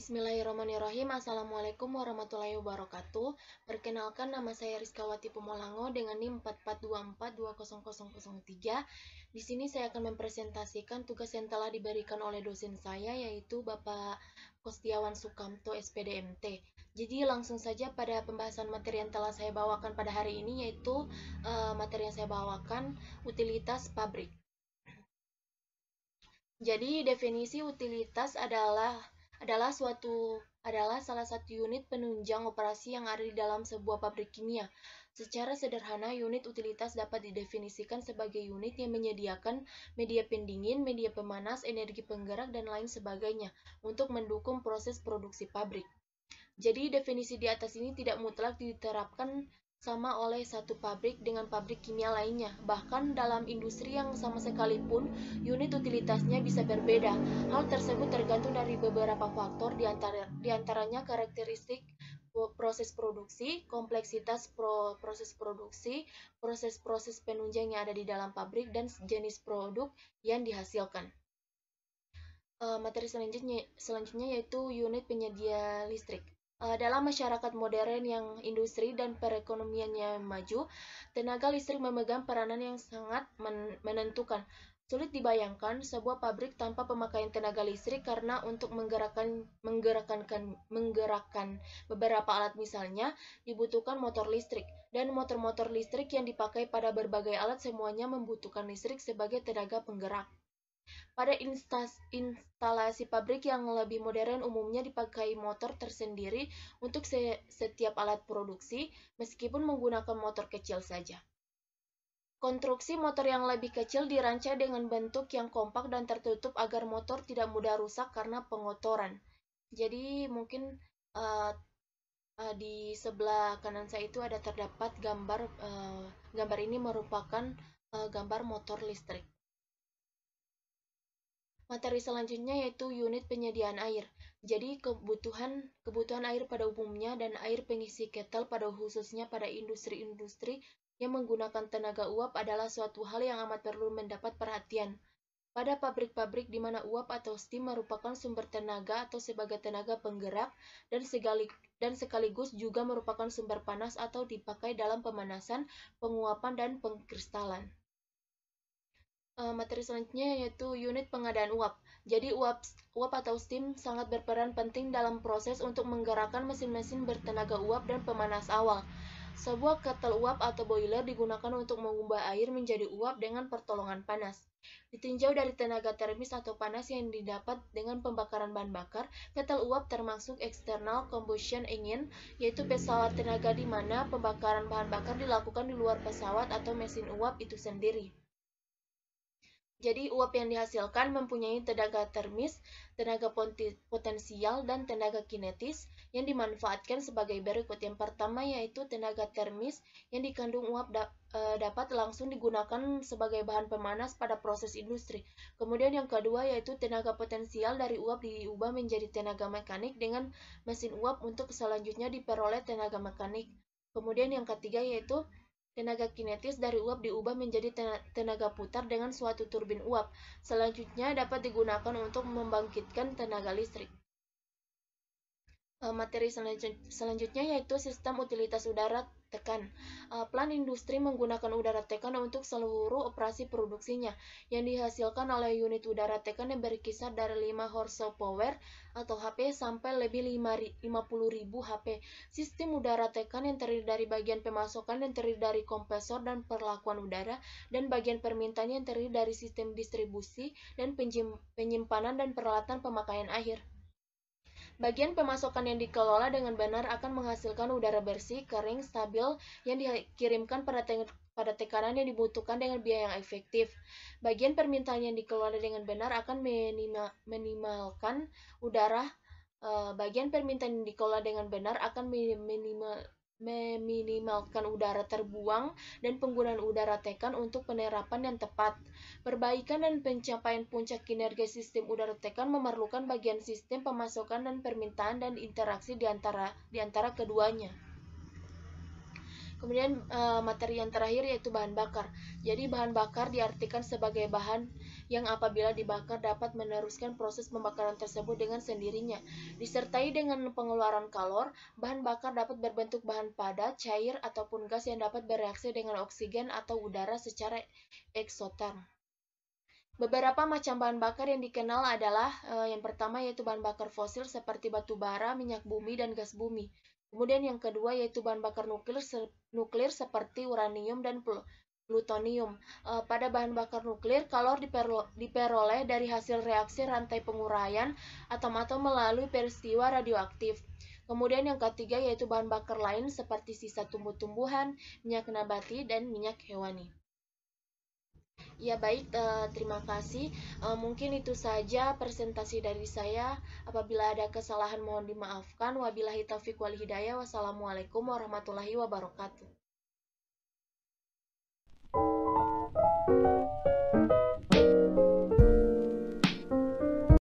Bismillahirrahmanirrahim. Assalamualaikum warahmatullahi wabarakatuh. Perkenalkan, nama saya Rizkawati Pomolango dengan NIM 4424200003. Di sini saya akan mempresentasikan tugas yang telah diberikan oleh dosen saya, yaitu Bapak Kostiawan Sukamto, SPDMT. Jadi langsung saja pada pembahasan materi yang telah saya bawakan pada hari ini, yaitu materi yang saya bawakan utilitas pabrik. Jadi definisi utilitas adalah salah satu unit penunjang operasi yang ada di dalam sebuah pabrik kimia. Secara sederhana, unit utilitas dapat didefinisikan sebagai unit yang menyediakan media pendingin, media pemanas, energi penggerak, dan lain sebagainya untuk mendukung proses produksi pabrik. Jadi definisi di atas ini tidak mutlak diterapkan sama oleh satu pabrik dengan pabrik kimia lainnya. Bahkan dalam industri yang sama sekalipun, unit utilitasnya bisa berbeda. Hal tersebut tergantung dari beberapa faktor, diantaranya karakteristik proses produksi, kompleksitas proses produksi, proses-proses penunjang yang ada di dalam pabrik, dan jenis produk yang dihasilkan. Materi selanjutnya yaitu unit penyedia listrik. Dalam masyarakat modern yang industri dan perekonomiannya maju, tenaga listrik memegang peranan yang sangat menentukan. Sulit dibayangkan sebuah pabrik tanpa pemakaian tenaga listrik karena untuk menggerakkan beberapa alat misalnya dibutuhkan motor listrik, dan motor-motor listrik yang dipakai pada berbagai alat semuanya membutuhkan listrik sebagai tenaga penggerak. Pada instalasi pabrik yang lebih modern umumnya dipakai motor tersendiri untuk setiap alat produksi, meskipun menggunakan motor kecil saja. Konstruksi motor yang lebih kecil dirancang dengan bentuk yang kompak dan tertutup agar motor tidak mudah rusak karena pengotoran. Jadi mungkin di sebelah kanan saya itu ada terdapat gambar. Gambar ini merupakan gambar motor listrik. Materi selanjutnya yaitu unit penyediaan air. Jadi kebutuhan air pada umumnya dan air pengisi ketel pada khususnya pada industri-industri yang menggunakan tenaga uap adalah suatu hal yang amat perlu mendapat perhatian. Pada pabrik-pabrik di mana uap atau steam merupakan sumber tenaga atau sebagai tenaga penggerak dan sekaligus juga merupakan sumber panas atau dipakai dalam pemanasan, penguapan, dan pengkristalan. Materi selanjutnya yaitu unit pengadaan uap. Jadi uap atau steam sangat berperan penting dalam proses untuk menggerakkan mesin-mesin bertenaga uap dan pemanas awal. Sebuah ketel uap atau boiler digunakan untuk mengubah air menjadi uap dengan pertolongan panas. Ditinjau dari tenaga termis atau panas yang didapat dengan pembakaran bahan bakar, ketel uap termasuk external combustion engine, yaitu pesawat tenaga di mana pembakaran bahan bakar dilakukan di luar pesawat atau mesin uap itu sendiri. Jadi uap yang dihasilkan mempunyai tenaga termis, tenaga potensial, dan tenaga kinetis yang dimanfaatkan sebagai berikut. Yang pertama yaitu tenaga termis yang dikandung uap dapat langsung digunakan sebagai bahan pemanas pada proses industri. Kemudian yang kedua yaitu tenaga potensial dari uap diubah menjadi tenaga mekanik dengan mesin uap untuk selanjutnya diperoleh tenaga mekanik. Kemudian yang ketiga yaitu tenaga kinetis dari uap diubah menjadi tenaga putar dengan suatu turbin uap. Selanjutnya dapat digunakan untuk membangkitkan tenaga listrik. Materi selanjutnya yaitu sistem utilitas udara tekan. Plan industri menggunakan udara tekan untuk seluruh operasi produksinya, yang dihasilkan oleh unit udara tekan yang berkisar dari 5 horsepower atau HP sampai lebih 50.000 HP. Sistem udara tekan yang terdiri dari bagian pemasokan yang terdiri dari kompresor dan perlakuan udara, dan bagian permintaan yang terdiri dari sistem distribusi dan penyimpanan dan peralatan pemakaian air. Bagian pemasokan yang dikelola dengan benar akan menghasilkan udara bersih, kering, stabil yang dikirimkan pada tekanan yang dibutuhkan dengan biaya yang efektif. Bagian permintaan yang dikelola dengan benar akan meminimalkan udara terbuang dan penggunaan udara tekan untuk penerapan yang tepat. Perbaikan dan pencapaian puncak kinerja sistem udara tekan memerlukan bagian sistem pemasokan dan permintaan dan interaksi di antara keduanya. Kemudian materi yang terakhir yaitu bahan bakar. Jadi bahan bakar diartikan sebagai bahan yang apabila dibakar dapat meneruskan proses pembakaran tersebut dengan sendirinya. Disertai dengan pengeluaran kalor, bahan bakar dapat berbentuk bahan padat, cair, ataupun gas yang dapat bereaksi dengan oksigen atau udara secara eksoterm. Beberapa macam bahan bakar yang dikenal adalah yang pertama yaitu bahan bakar fosil seperti batu bara, minyak bumi, dan gas bumi. Kemudian yang kedua yaitu bahan bakar nuklir seperti uranium dan plutonium. Pada bahan bakar nuklir, kalor diperoleh dari hasil reaksi rantai penguraian atom-atom melalui peristiwa radioaktif. Kemudian yang ketiga yaitu bahan bakar lain seperti sisa tumbuh-tumbuhan, minyak nabati, dan minyak hewani. Ya baik, terima kasih. Mungkin itu saja presentasi dari saya. Apabila ada kesalahan mohon dimaafkan. Wabillahi taufiq wal hidayah. Wassalamualaikum warahmatullahi wabarakatuh.